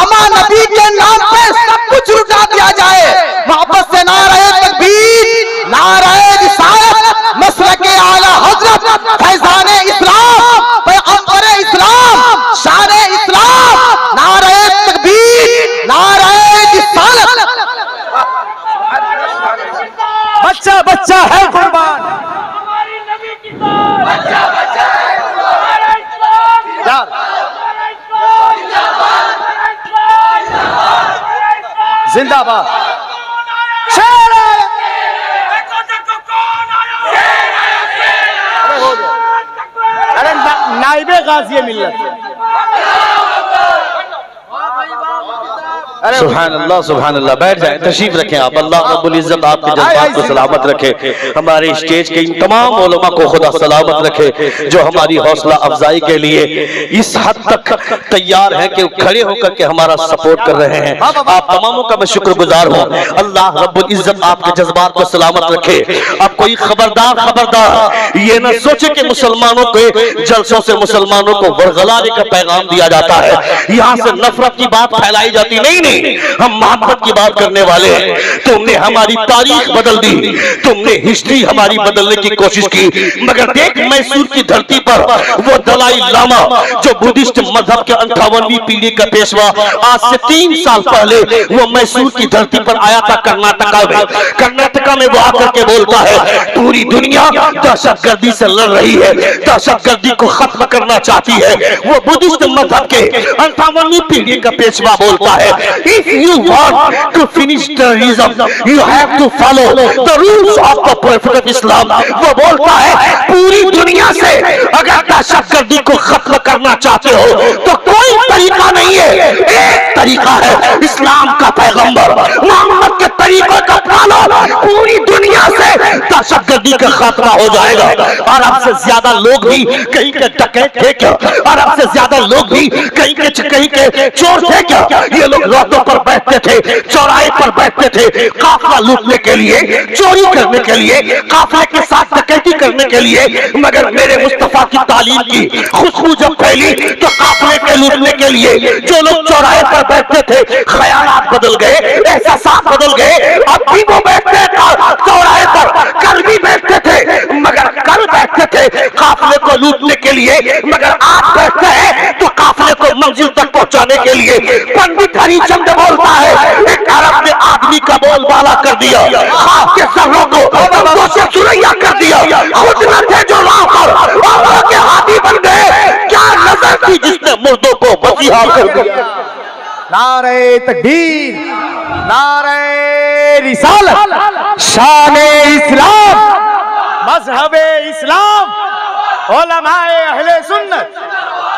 अमान नबी के नाम पे सब कुछ लुटा दिया जाए। मोहब्बत से नारे तकबीर, नारे रिसालत, मसलके आला हजरत, फैजाने इस्लाम, पैगंबरे इस्लाम, शाने इस्लाम, नारे तकबीर, नारे रिसालत। बच्चा बच्चा है कुर्बान, हमारी नबी की बच्चा बच्चा है हमारा इस्लाम जिंदाबाद। अरे नाइबे गाज़ी मिल्लत, सुभान अल्लाह। बैठ जाएं, तशरीफ रखें आप। अल्लाह रब्बुल इज्जत आपके जज्बात को सलामत रखे, हमारे स्टेज के इन तमाम उलमा को खुदा सलामत रखे जो हमारी हौसला अफजाई के लिए इस हद तक तैयार हैं कि खड़े होकर के हमारा सपोर्ट कर रहे हैं। आप तमामों का मैं शुक्रगुजार हूँ। अल्लाह रब्बुल इज्जत आपके जज्बात को सलामत रखे। अब कोई खबरदार ये न सोचे कि मुसलमानों के जलसों से मुसलमानों को वरगलाने का पैगाम दिया जाता है, यहाँ से नफरत की बात फैलाई जाती। नहीं, हम मोहब्बत की बात करने वाले हैं। तुमने हमारी तारीख बदल दी, तुमने हिस्ट्री हमारी बदलने की कोशिश की, मगर देख मैसूर की धरती पर वो दलाई लामा जो बुद्धिस्ट मजहब के 58वीं पीढ़ी का पेशवा आज से 3 साल पहले वो मैसूर की धरती पर आया था कर्नाटका में वो आकर के बोलता है पूरी दुनिया दहशतगर्दी से लड़ रही है, दहशतगर्दी को खत्म करना चाहती है। वो बुद्धिस्ट मजहब के 58वीं पीढ़ी का पेशवा बोलता है if you want to finish terrorism you have to follow the rules of the prophet of Islam। वो बोलता है पूरी दुनिया से अगर दहशतगर्दी को खत्म करना चाहते हो तो कोई तरीका नहीं है, एक तरीका है इस्लाम का पैगंबर मोहम्मद के तरीकों का अपनाना, पूरी दुनिया से दहशतगर्दी का खात्मा हो जाएगा। और आपसे ज्यादा लोग भी कहीं के डकैत थे क्या, और आपसे ज्यादा लोग भी कहीं के चोर थे क्या। ये लोग रातों पर बैठते थे, चौराहे पर बैठते थे काफिला लूटने के लिए, चोरी करने के लिए, काफिले के साथ डकैती करने के लिए। मगर मेरे मुस्तफा की तालीम की खुशबू जब फैली तो काफिले के लूटने के लिए जो लोग चौराहे पर बैठते थे ख्यालात बदल गए, एहसास बदल गए। अब भी वो बैठते चौराहे पर, कल भी बैठते थे मगर कल बैठते थे काफिले को लूटने के लिए, मगर आज बैठते हैं तो काफिले को मंजिल तक पहुंचाने के लिए। पंडित हरिचंद बोलता है एक अरब ने आदमी का बोलबाला कर दिया, आपके सर्रों को से सुरैया कर दिया, खुद न थे जो लाकर औरों के हाथी बन गए। क्या नजर थी जिसने मुर्दों को मसीहा कर दिया। नारे तकबीर, नारे रिसालत, शाने इस्लाम, मजहबे इस्लाम, उलमाए अहले सुन्नत।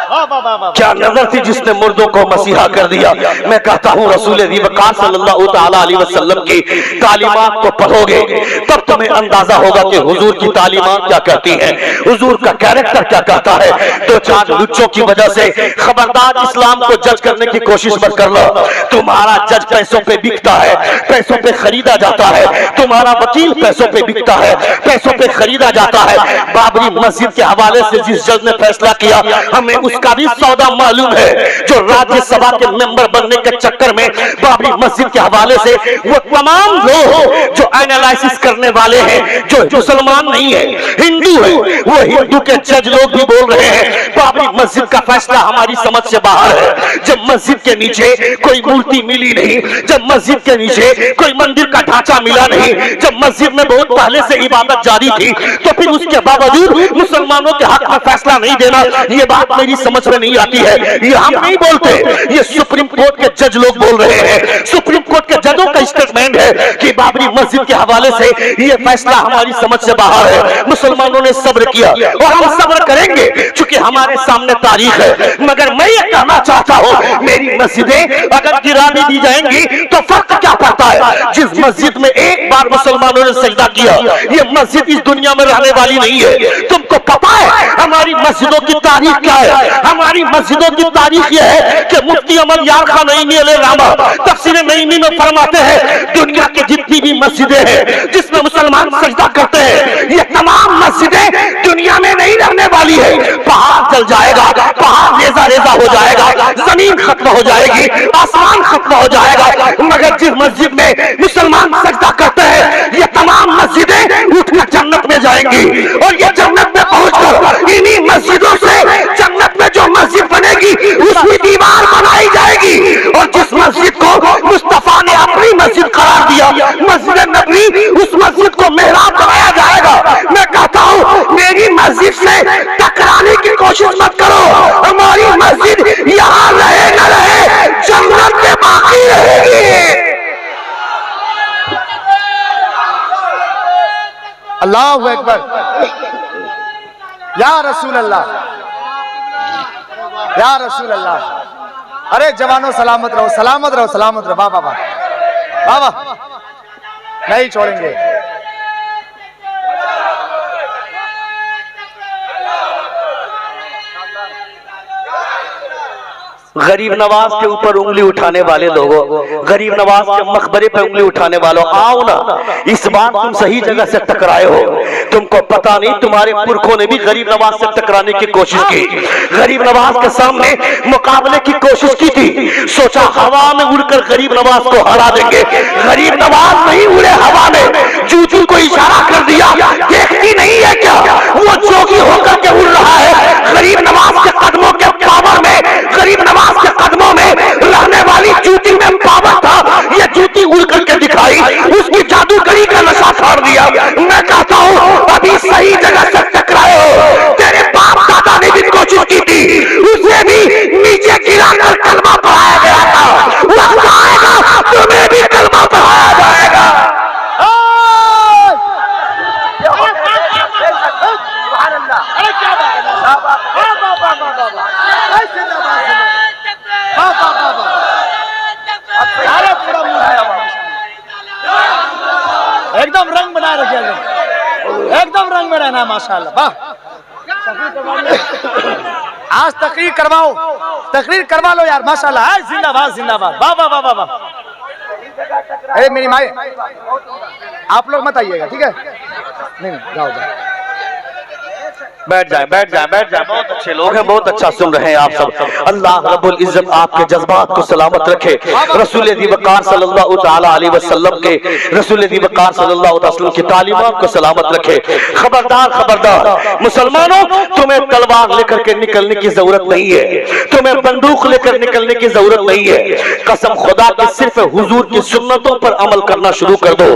क्या नजर थी जिसने मुर्दों को मसीहा कर दिया। मैं कहता हूँ रसूल वक़ार सल्लल्लाहु तआला अलैहि वसल्लम की तालीमात को पढ़ोगे तब तुम्हें अंदाजा होगा कि हुजूर की तालीमात क्या कहती हैं, हुजूर का कैरेक्टर क्या कहता है। दो चार लुच्चों की वजह से खबरदार इस्लाम को जज करने की कोशिश मत कर लो। तुम्हारा जज पैसों पे बिकता है, पैसों पे खरीदा जाता है। तुम्हारा वकील पैसों पे बिकता है, पैसों पे खरीदा जाता है। बाबरी मस्जिद के हवाले से जिस जज ने फैसला किया हमें उसका भी सौदा मालूम है। जो राज्यसभा के मेंबर बनने के चक्कर में बाबरी मस्जिद के हवाले से वो तमाम लोग जो एनालिसिस करने वाले हैं, जो मुसलमान नहीं है हिंदू है, वो हिंदू के जज लोग भी बोल रहे हैं बाबरी मस्जिद का फैसला हमारी समझ से बाहर है। जब मस्जिद के नीचे कोई मूर्ति मिली नहीं, जब मस्जिद के नीचे कोई मंदिर का ढांचा मिला नहीं, जब मस्जिद में बहुत पहले से इबादत जारी थी, तो फिर उसके बावजूद मुसलमानों के हक में फैसला नहीं देना, ये बात मेरी समझ में नहीं आती है। ये हम नहीं बोलते, ये सुप्रीम कोर्ट के जज लोग बोल रहे हैं। सुप्रीम कोर्ट के जजों का स्टेटमेंट है कि बाबरी मस्जिद के हवाले से ये फैसला हमारी समझ से बाहर है। मुसलमानों ने सब्र किया और हम सब्र करेंगे क्योंकि हमारे सामने तारीख है। मगर मैं ये कहना चाहता हूँ मेरी मस्जिदें अगर गिरा भी दी जाएंगी तो फर्क क्या पड़ता है। जिस मस्जिद में एक बार मुसलमानों ने सजदा किया, ये मस्जिद इस दुनिया में रहने वाली नहीं है। तुमको पता है हमारी मस्जिदों की तारीख क्या है? हमारी मस्जिदों की तारीख यह है कि मुफ्ती अमल यार खान नईमी अलैहिर्रहमा तफसीर नईमी में फरमाते हैं दुनिया की जितनी भी मस्जिदें हैं जिसमें मुसलमान सजदा करते हैं, ये तमाम मस्जिदें दुनिया में नहीं रहने वाली है। पहाड़ जल जाएगा, पहाड़ रेजा रेजा हो जाएगा, जमीन खत्म हो जाएगी, आसमान खत्म हो जाएगा, मगर जिस मस्जिद में मुसलमान सजदा करते हैं ये तमाम मस्जिदें उठकर जन्नत में जाएंगी। और ये जन्नत में पहुंचकर इन्हीं मस्जिदों से जन्नत में जो मस्जिद बनेगी उसकी दीवार बनाई जाएगी। और जिस मस्जिद को मुस्तफा ने अपनी मस्जिद करार दिया, मस्जिद नबवी, उस मस्जिद को मेहराब बनाया जाएगा। मैं कहता हूँ मेरी मस्जिद से टकराने की कोशिश मत करो। हमारी मस्जिद यहाँ रहे न रहे जन्नत में बाकी रहेगी। अल्लाहु अकबर, या रसूल अल्लाह, या रसूल अल्लाह। अरे जवानों सलामत रहो, सलामत रहो, सलामत रहो। वाह वाह वाह वाह, नहीं छोड़ेंगे। गरीब नवाज के ऊपर उंगली उठाने वाले लोगों, गरीब नवाज के मकबरे पर उंगली उठाने वालों, आओ ना, इस बार तुम सही जगह से टकराए हो। तुमको पता नहीं तुम्हारे पुरखों ने भी गरीब नवाज से टकराने की कोशिश की, गरीब नवाज के सामने मुकाबले की कोशिश की थी। सोचा हवा में उड़कर गरीब नवाज को हरा देंगे, गरीब नवाज नहीं उड़े हवा में, जूजू को इशारा कर दिया, देखती नहीं है क्या वो जोगी होकर के उड़ रहा है। गरीब नवाज के कदमों के पावर में, गरीब नवाज के कदमों में रहने वाली जूती में पावर था, ये जूती उड़ करके दिखाई, उसकी जादूगरी का नशा छोड़ दिया। मैं कहता हूँ अभी सही जगह से टकराए हो। तेरे बाप दादा ने भी कोशिश की थी, उसे भी नीचे गिराकर कलमा पढ़ाया गया था, वक्त आएगा तुम्हें भी कलमा पढ़ाया जाएगा। एकदम रंग बना रखे, एकदम रंग में रहना माशाल्लाह। वाह, आज तकरीर करवाओ, तकरीर करवा लो यार माशाल्लाह। जिंदाबाद जिंदाबाद, वाह वाह वाह वाह। अरे मेरी माए, आप लोग मत आइएगा, ठीक है? नहीं जाओ जाओ, बैठ जाए बैठ जाए बैठ जाए। बहुत अच्छे लोग हैं, बहुत अच्छा सुन रहे हैं आप सब। अल्लाह रब्बुल इज्जत आपके जज्बात को सलामत रखे। रसूल वक़ार सल्लल्लाहु तआला अलैहि वसल्लम के, रसूल वक़ार सल्लल्लाहु अलैहि वसल्लम की तालीमात को सलामत रखे। खबरदार खबरदार मुसलमानों, तुम्हें तलवार लेकर के निकलने की जरूरत नहीं है, तुम्हें बंदूक लेकर निकलने की जरूरत नहीं है। कसम खुदा की सिर्फ हुजूर की सुन्नतों पर अमल करना शुरू कर दो,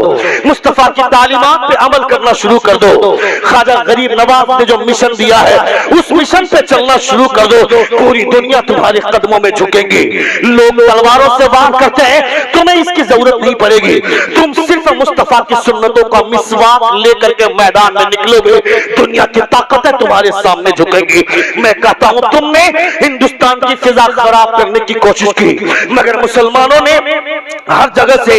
मुस्तफा की तालीमात पे अमल करना शुरू कर दो। ख्वाजा गरीब नवाज ने जो मिशन दिया है उस मिशन पे चलना शुरू कर दो, पूरी दुनिया तुम्हारे कदमों में झुकेंगी। लोग तलवारों से वार करते हैं, तुम्हें इसकी जरूरत नहीं पड़ेगी। तुम सिर्फ तो मुस्तफा की सुन्नतों का मिसवाक लेकर के मैदान में निकलोगे, दुनिया की ताकतें तुम्हारे सामने झुकेंगी। मैं कहता हूं तुमने हिंदुस्तान की फिजा खराब करने की कोशिश की, मगर मुसलमानों ने हर जगह से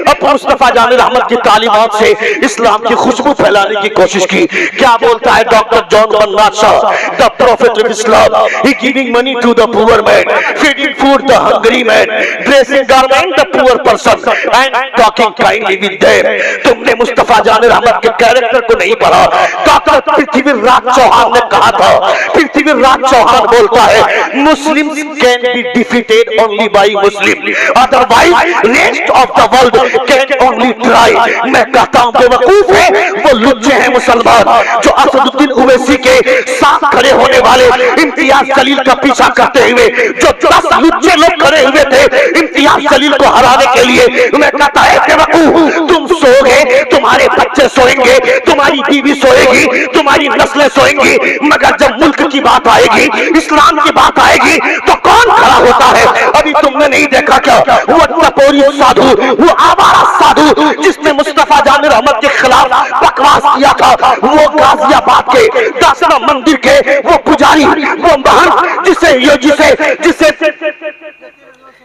अब मुस्तफा जान रहमत की तालीमात से इस्लाम की खुशबू फैलाने की कोशिश की। क्या बोलता है doctor John Bernard Shaw, the prophet of Islam, he giving money to the poor man, feeding food the hungry man, dressing garment the poor person and talking kindly with them. तुमने मुस्तफा जान रहमत के कैरेक्टर को नहीं पढ़ा। Doctor Prithviraj Chauhan ने कहा था, पृथ्वीराज चौहान बोलता है Muslims can be defeated only by Muslim, otherwise rest of the world can only try. मैं कहता हूं बेवकूफ है वो लुच्चे हैं मुसलमान जो असदुद्दीन ओवैसी के साथ खड़े होने वाले इम्तियाज जलील का पीछा करते हुए जो 10 लुच्चे लोग खड़े हुए थे इम्तियाज जलील को हराने के लिए। मैं कहता है बेवकूफ, तुम सोओगे, तुम्हारे बच्चे सोएंगे, तुम्हारी बीवी सोएगी, तुम्हारी नस्लें सोएंगी, मगर जब मुल्क की बात आएगी, इस्लाम की बात आएगी तो कौन खड़ा होता है? अभी तुमने नहीं देखा क्या वो टपोरी साधु, वो आवारा साधु जिसने मुस्तफा जान रहमत के खिलाफ बकवास किया था, वो गाजियाबाद के दसना मंदिर के वो पुजारी, वो महंत जिसे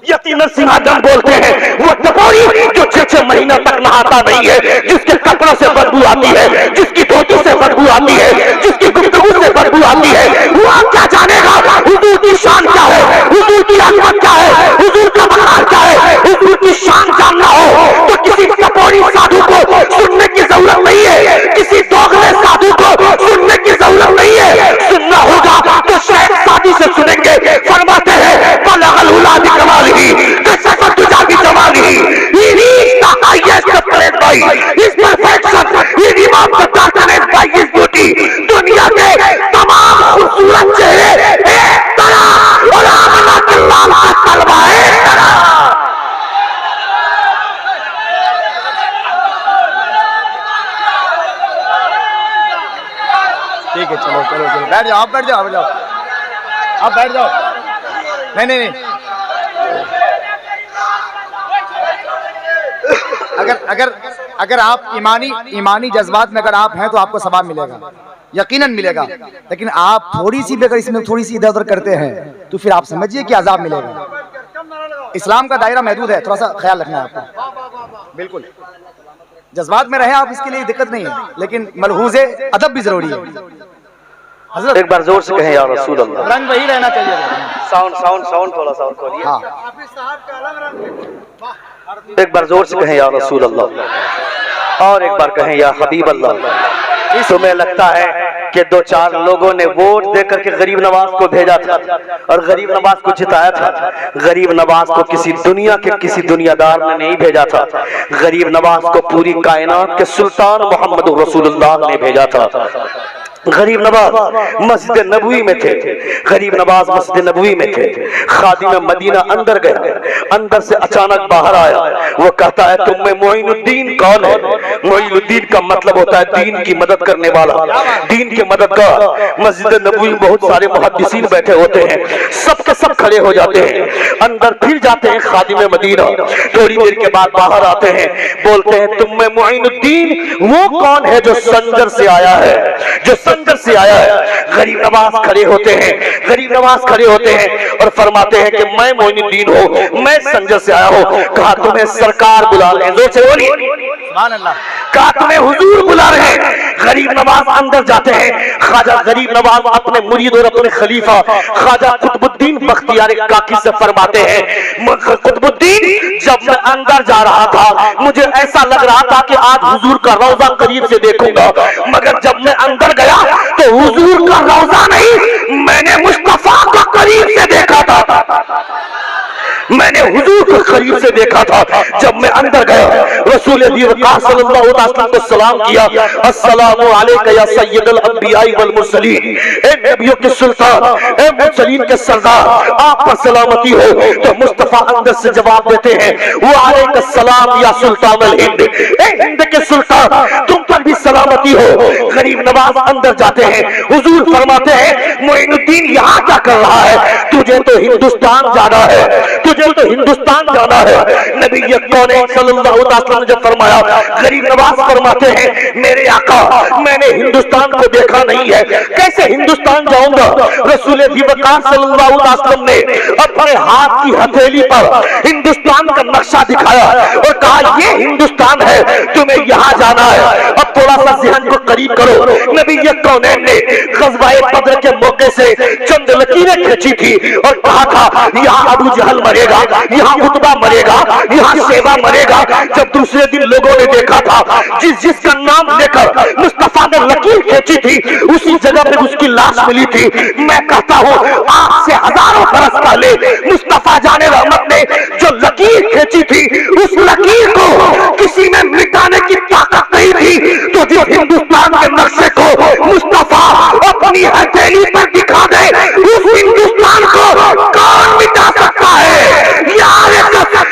यतीमन सिंहादन बोलते हैं, वो टपोरी जो 6 महीना तक नहाता नहीं है, जिसके कपड़ों से बदबू आती है, जिसकी धोती से बदबू आती है, जिसकी गुफ्तगू से बदबू आती है, वो आप क्या जानेगा हुजूर की शान क्या है, हुजूर की अजमत क्या है, हुजूर का मकान क्या है। हुजूर की शान जानना हो तो किसी टपोरी साधु को सुनने की जरूरत नहीं है, किसी दोगले साधु को सुनने की जरूरत नहीं है। सुनना होगा तो शेख सादी से सुनेंगे। फरमाते हैं बलगल उलादी कमाली कसफत तुजागी Jamali, he reached the highest place by his perfection, he removed the darkness by his beauty। दुनिया के तमाम खूबसूरत चेहरे एक तरह और आमना के लाल का तलवा एक तरह। ठीक है, चलो बैठ जाओ, आप बैठ जाओ, आप बैठ जाओ। नहीं अगर आप ईमानी जज्बात में अगर आप हैं तो आपको सवाब मिलेगा, यकीनन मिलेगा। लेकिन आप थोड़ी सी भी अगर इसमें थोड़ी सी इधर उधर करते हैं तो फिर आप समझिए कि अजाब मिलेगा। इस्लाम का दायरा महदूद है, थोड़ा सा ख्याल रखना है आपको। बिल्कुल जज्बात में रहे आप, इसके लिए दिक्कत नहीं है, लेकिन मलहूज़े अदब भी जरूरी है। हज़रत एक बार जोर से कहें या रसूल अल्लाह। रंग वही रहना चाहिए। साउंड थोड़ा सा और खोलिए। हाँ, एक बार जोर से कहें या रसूल अल्लाह, और एक बार कहें या हबीब अल्लाह। तुम्हें लगता है कि 2-4 लोगों ने वोट देकर के गरीब नवाज को भेजा था और गरीब नवाज को जिताया था? गरीब नवाज को किसी दुनिया के किसी दुनियादार ने नहीं भेजा था, गरीब नवाज को पूरी कायनात के सुल्तान मोहम्मद रसूलुल्लाह ने भेजा था। गरीब नवाज मस्जिद नबवी में थे, गरीब नवाज मस्जिद नबवी में थे। खादिम मदीना अंदर गया, अंदर से अचानक बाहर आया, वो कहता है तुम में मोइनुद्दीन कौन है? मोइनुद्दीन का मतलब होता है दीन की मदद करने वाला, दीन के मददगार। मस्जिद नबवी में बहुत सारे मुहद्दिसीन बैठे होते हैं, सब के सब खड़े हो जाते हैं, अंदर फिर जाते हैं खादिम मदीना। थोड़ी देर के बाद बाहर आते हैं, बोलते हैं तुम में मोइनुद्दीन वो कौन है जो संजर से आया है, जो संजर से आया है? गरीब नवाज खड़े होते हैं, गरीब नवाज खड़े होते हैं और फरमाते हैं कि मैं मोइनुद्दीन हूँ, मैं संजर से आया हूँ। कहा तुम्हें सरकार बुला रहे हैं, जोर से बोलिए सुभान अल्लाह। कहा तुम्हें हुजूर बुला रहे हैं। गरीब नवाज अंदर जाते हैं। ख्वाजा गरीब नवाज अपने मुरीद और अपने खलीफा ख्वाजा कुतुबुद्दीन बख्तियार काकी से फरमाते हैं कुतुबुद्दीन जब मैं अंदर जा रहा था मुझे ऐसा लग रहा था कि आज हुजूर का रौजा करीब से देखूंगा, मगर जब मैं अंदर गया तो हुजूर का रौजा नहीं, मैंने मुस्तफा को करीब से देखा था, मैंने हुजूर को करीब से देखा था। जब मैं अंदर गया रसूल सल्लल्लाहु अलैहि वसल्लम को सलाम किया, अस्सलामु अलैका या सय्यदुल अंबिया वल मुरसलीन, ए नबियों के सुल्तान, ए मुरसलीन के सरदार, आप पर सलामती हो। तो मुस्तफा अंदर से जवाब देते हैं वो अलैका सलाम या सुल्तान अल हिंद, ए हिंद के सुल्तान तुम पर भी सलाम सलामती हो। गरीब नवाज अंदर जाते हैं, हुजूर फरमाते हैं मोइनुद्दीन यहाँ क्या कर रहा है? तुझे तो हिंदुस्तान जाना है, तुझे तो हिंदुस्तान जाना है। नबी कौन सल्लल्लाहु अलैहि वसल्लम ने जब फरमाया, गरीब नवाज फरमाते हैं मेरे आका मैंने हिंदुस्तान को देखा नहीं है, कैसे हिंदुस्तान जाऊंगा? रसूल वक़ार सल्लल्लाहु अलैहि वसल्लम ने अपने हाथ की हथेली पर हिंदुस्तान का नक्शा दिखाया और कहा ये हिंदुस्तान है, तुम्हें यहाँ जाना है। अब थोड़ा सा ज़हन को करीब करो, नबी कौनैन ने ग़ज़वाए बद्र के मौके से चंद लकीरें खींची थी और कहा था यहाँ अबू जहल मरेगा, यहाँ उतबा मरेगा, यहाँ शेबा मरेगा। जब दूसरे दिन लोगों ने देखा था जिसका नाम लेकर मुस्तफा ने लकीर खींची थी उसी जगह पे उसकी लाश मिली थी। मैं कहता हूँ आज से हजारों बरस पहले मुस्तफा जाने रहमत ने जो लकीर खींची थी उस लकीर को किसी में मिटाने की ताकत नहीं थी, तो जो हिंदुस्तान के नक्शे को मुस्तफा अपनी हथेली पर दिखा दे उस हिंदुस्तान को कौन मिटा सकता है? यार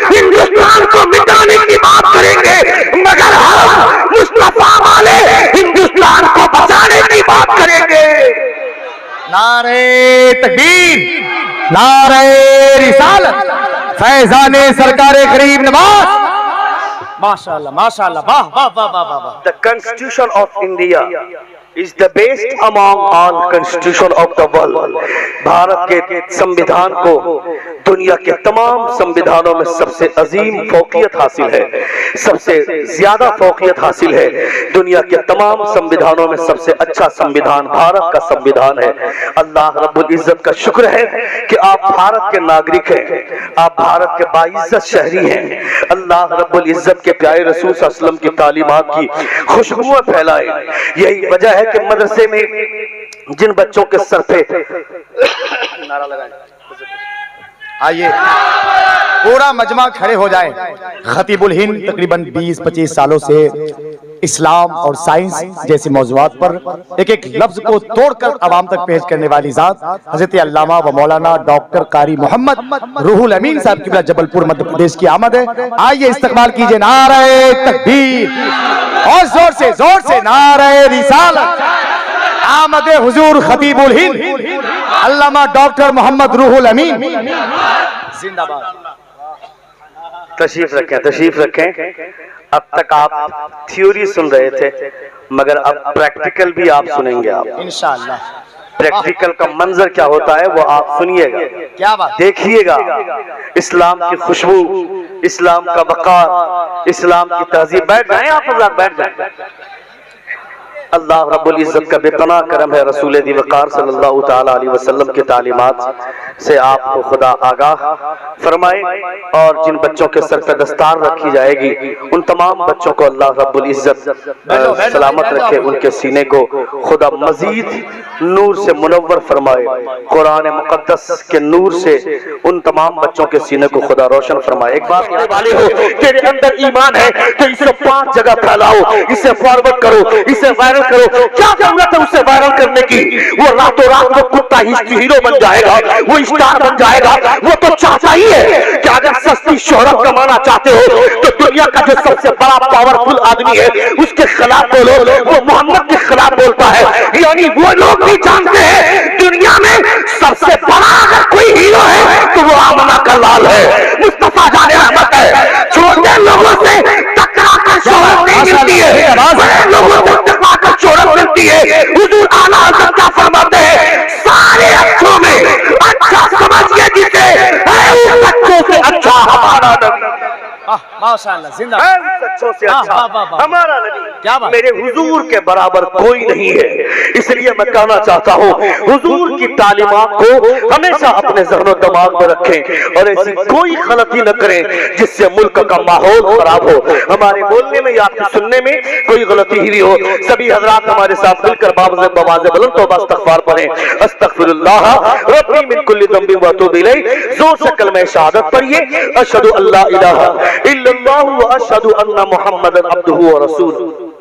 हिंदुस्तान को मिटाने की बात करेंगे मगर हम मुस्तफा वाले हिंदुस्तान को बचाने की बात करेंगे। नारे तकबीर, नारे रिसालत, फैजाने सरकारे गरीब नवाज। माशाअल्लाह माशाअल्लाह, वाह वाह वाह वाह वाह। The Constitution of India is the best among all constitution of the world. Bharat के संविधान को दुनिया के तमाम संविधानों में सबसे अजीम फौकियत हासिल है, सबसे ज्यादा फौकियत हासिल है। दुनिया के तमाम संविधानों में सबसे अच्छा संविधान भारत का संविधान है। अल्लाह रब्बुल इज्जत का शुक्र है कि आप भारत के नागरिक हैं, आप भारत के बाइज्जत शहरी हैं। अल्लाह रब्बुल इज्जत के प्यारे रसूल सल्लल्लाहु अलैहि वसल्लम की तालीमात की खुशबुएं फैलाए। यही वजह है कि मदरसे में जिन बच्चों के सर पे नारा लगाए, आइए पूरा मजमा खड़े हो जाए। खतीबुल हिंद तकरीबन 20-25 सालों से इस्लाम और साइंस जैसे मौज़ूआत पर एक एक लफ्ज को तोड़कर आवाम तक पेश करने वाली जात हज़रत अल्लामा व मौलाना डॉक्टर कारी मोहम्मद रूहुल अमीन साहब किबला जबलपुर मध्य प्रदेश की आमद है। आइए इस्तकबाल कीजिए। नारे तकबीर और जोर से नारे रिसालत। आमद हुजूर खतीबुल हिंद अल्लामा डॉक्टर मोहम्मद रूहुल अमीन जिंदाबाद। तशरीफ रखें, तशरीफ रखें। अब तक आप थ्योरी सुन रहे थे मगर अब प्रैक्टिकल भी आप सुनेंगे। आप इंशाअल्लाह प्रैक्टिकल का मंजर क्या होता है वो आप सुनिएगा, क्या बात, देखिएगा। इस्लाम की खुशबू, इस्लाम का वक़ार, इस्लाम की तहजीब। बैठ जाएं आप हज़रात, बैठ जाएं। अल्लाह रब्बुल इज्जत का बेपनाह करम है, रसूल वक़ार सल्लल्लाहु तआला अलैहि वसल्लम की तालीमात से आपको खुदा आगाह फरमाए। और जिन बच्चों के सर पर दस्तार रखी जाएगी उन तमाम बच्चों को अल्लाह रब्बुल इज्जत सलामत रखे, उनके सीने को खुदा मजीद नूर से मुनव्वर फरमाए। कुरान मुक़द्दस के नूर से उन तमाम बच्चों के सीने को खुदा रोशन फरमाए। एक बात कहने वाले हो, तेरे अंदर ईमान है तो इसे 5 जगह फैलाओ, इसे फॉरवर्ड करो, इसे वायरल करो। क्या जरूरत है उसे वायरल करने की? वो रातों रात वो कुत्ता हीरो बन जाएगा, वो स्टार बन जाएगा। वो तो चाहता ही है कि अगर सस्ती शोहरत कमाना चाहते हो तो दुनिया का जो सबसे बड़ा पावरफुल आदमी है उसके खिलाफ बोलो। वो मोहम्मद के खिलाफ बोलता है, यानी वो लोग भी जानते हैं दुनिया में सबसे बड़ा अगर कोई हीरो है तो वो आमना का लाल है, मुस्तफा जाने रहमत है। छोटे लोगों से टकरा कर शोहरत नहीं मिलती है, बड़े लोगों से टकरा कर शोहरत मिलती है। हुजूर आला हज़रत क्या फरमाते हैं, सारे अच्छों में अच्छा समझिए जिसे उस अच्छों से अच्छा हमारा नबी। माशाअल्लाह जिंदाबाद। अच्छों से अच्छा हमारा नबी, क्या बात, मेरे हुजूर के बराबर कोई नहीं है। इसलिए मैं कहना चाहता हूँ हुजूर की तालीमात को हमेशा अपने ज़हन और दिमाग में रखें और ऐसी कोई गलती न करें जिससे मुल्क का माहौल खराब हो। हमारे बोलने में या आपके सुनने में कोई गलती ही नहीं हो। सभी हजरात हमारे साथ मिलकर बावज़ बुलंद तौबा इस्तग़फ़ार पढ़ें। अस्तग़फ़िरुल्लाह रब्बी मिन कुल्लि ज़ंबिन व अतूबु इलैह। जोर से कलमे शहादत पढ़िए, अशहदु अल्ला इलाहा इल्लल्लाहु व अशहदु अन्ना मुहम्मदन अब्दुहु व रसूलुहु।